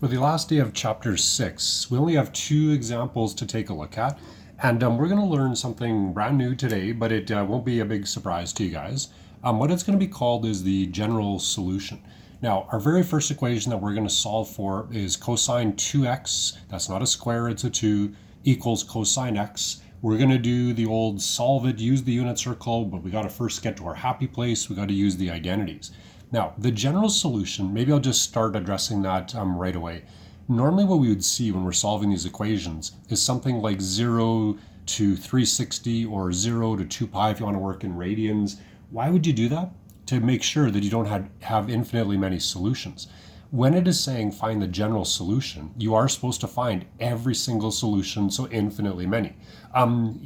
For the last day of chapter 6, we only have 2 examples to take a look at, and we're going to learn something brand new today, but it won't be a big surprise to you guys. What it's going to be called is the general solution. Now, our very first equation that we're going to solve for is cosine 2x, that's not a square, it's a 2, equals cosine x. We're going to do the old solve it, use the unit circle, but we got to first get to our happy place, we got to use the identities. Now, the general solution, maybe I'll just start addressing that right away. Normally what we would see when we're solving these equations is something like 0 to 360 or 0 to 2 pi if you want to work in radians. Why would you do that? To make sure that you don't have infinitely many solutions. When it is saying find the general solution, you are supposed to find every single solution, so infinitely many.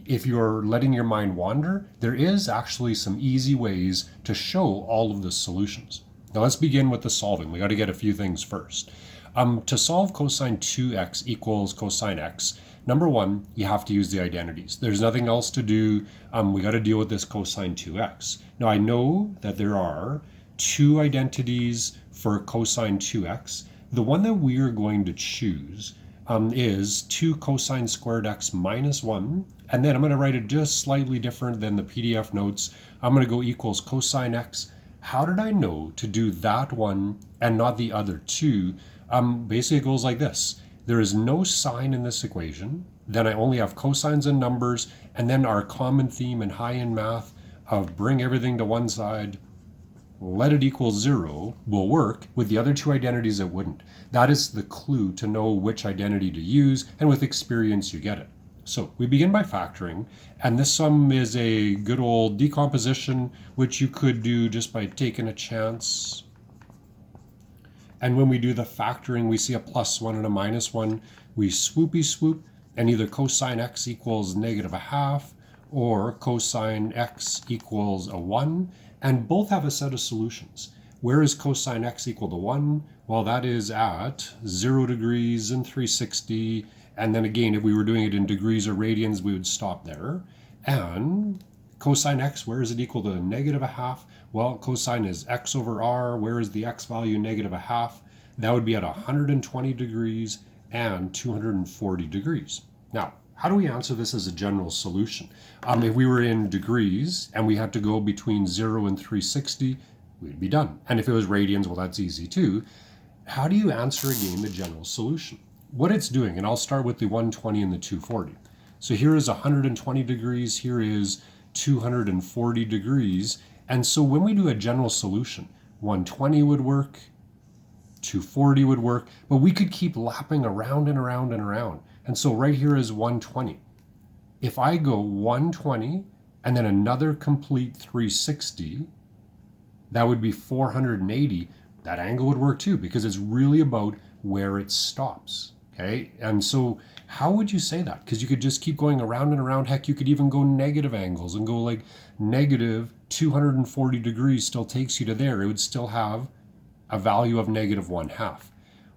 If you're letting your mind wander, there is actually some easy ways to show all of the solutions. Now let's begin with the solving. We got to get a few things first. To solve cosine 2x equals cosine x, number one, you have to use the identities. There's nothing else to do. We got to deal with this cosine 2x. Now I know that there are 2 identities for cosine 2x. The one that we are going to choose is 2 cosine squared x minus 1. And then I'm going to write it just slightly different than the PDF notes. I'm going to go equals cosine x. How did I know to do that one and not the other 2? Basically it goes like this. There is no sign in this equation. Then I only have cosines and numbers. And then our common theme in high-end math of bring everything to one side, let it equal 0 will work. With the other 2 identities it wouldn't. That is the clue to know which identity to use, and with experience you get it. So we begin by factoring, and this sum is a good old decomposition, which you could do just by taking a chance. And when we do the factoring, we see a plus 1 and a minus 1. We swoopy swoop, and either cosine x equals negative a half, or cosine x equals a 1, and both have a set of solutions. Where is cosine x equal to 1? Well, that is at 0 degrees and 360, and then again, if we were doing it in degrees or radians, we would stop there. And cosine x, where is it equal to negative a half? Well, cosine is x over r. Where is the x value negative a half? That would be at 120 degrees and 240 degrees. Now, how do we answer this as a general solution? If we were in degrees and we had to go between 0 and 360, we'd be done. And if it was radians, well, that's easy too. How do you answer again the general solution? What it's doing, and I'll start with the 120 and the 240. So here is 120 degrees, here is 240 degrees. And so when we do a general solution, 120 would work, 240 would work, but we could keep lapping around and around and around. And so right here is 120. If I go 120 and then another complete 360, that would be 480. That angle would work too, because it's really about where it stops. Okay, and so how would you say that? Because you could just keep going around and around. Heck, you could even go negative angles and go like negative 240 degrees still takes you to there. It would still have a value of negative 1/2.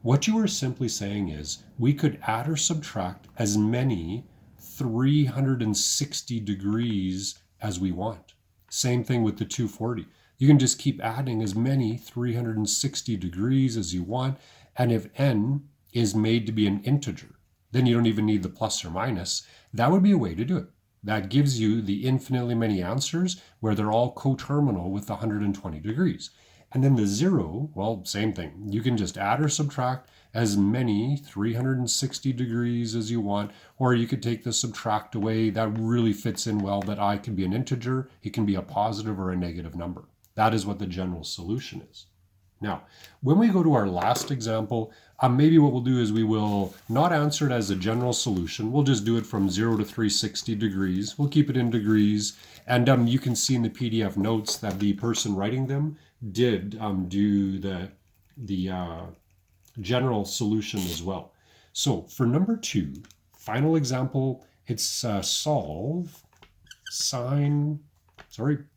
What you are simply saying is we could add or subtract as many 360 degrees as we want. Same thing with the 240. You can just keep adding as many 360 degrees as you want. And if n is made to be an integer, then you don't even need the plus or minus. That would be a way to do it. That gives you the infinitely many answers where they're all coterminal with 120 degrees. And then the 0, well, same thing. You can just add or subtract as many 360 degrees as you want, or you could take the subtract away. That really fits in well, that I can be an integer, it can be a positive or a negative number. That is what the general solution is. Now, when we go to our last example, maybe what we'll do is we will not answer it as a general solution. We'll just do it from 0 to 360 degrees. We'll keep it in degrees. And you can see in the PDF notes that the person writing them did do the general solution as well. So for number 2, final example, it's solve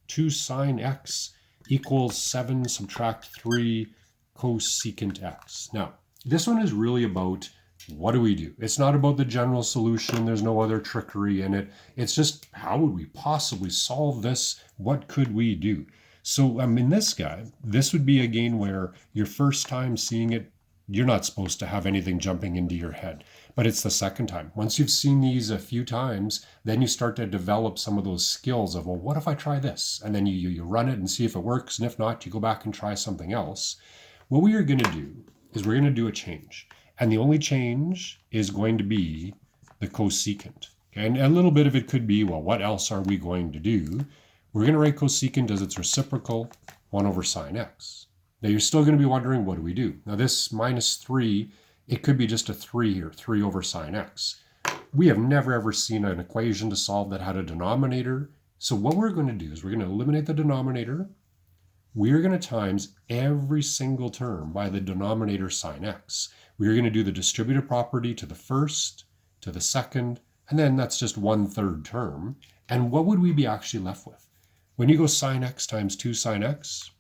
2 sine x equals 7 subtract 3 cosecant x. Now, this one is really about what do we do? It's not about the general solution. There's no other trickery in it. It's just how would we possibly solve this? What could we do? So in this guy, this would be again where your first time seeing it, you're not supposed to have anything jumping into your head. But it's the second time. Once you've seen these a few times, then you start to develop some of those skills of, well, what if I try this? And then you run it and see if it works. And if not, you go back and try something else. What we are going to do is we're going to do a change. And the only change is going to be the cosecant. Okay? And a little bit of it could be, well, what else are we going to do? We're going to write cosecant as its reciprocal, 1 over sine x. Now you're still going to be wondering, what do we do? Now this minus 3, it could be just a 3 here, 3 over sine x. We have never ever seen an equation to solve that had a denominator. So what we're going to do is we're going to eliminate the denominator. We're going to times every single term by the denominator sine x. We're going to do the distributive property to the first, to the second, and then that's just 1/3 term. And what would we be actually left with? When you go sine x times 2 sine x,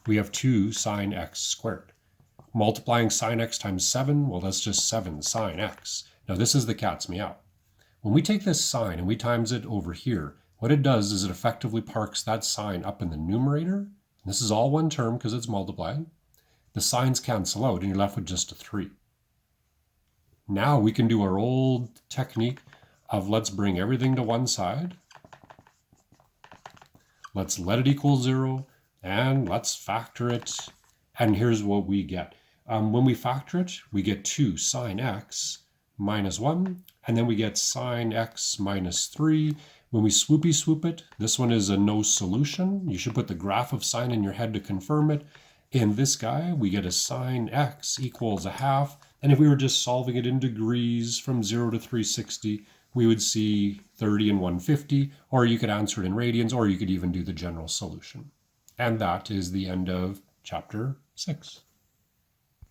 we have 2 sine x squared. Multiplying sine x times 7, well, that's just 7 sine x. Now this is the cat's meow. When we take this sine and we times it over here, what it does is it effectively parks that sine up in the numerator. This is all one term because it's multiplied. The signs cancel out and you're left with just a 3. Now we can do our old technique of let's bring everything to one side. Let's let it equal 0 and let's factor it. And here's what we get. When we factor it, we get 2 sine x minus 1, and then we get sine x minus 3. When we swoopy swoop it, this one is a no solution. You should put the graph of sine in your head to confirm it. In this guy, we get a sine x equals a half. And if we were just solving it in degrees from 0 to 360, we would see 30 and 150, or you could answer it in radians, or you could even do the general solution. And that is the end of chapter 6.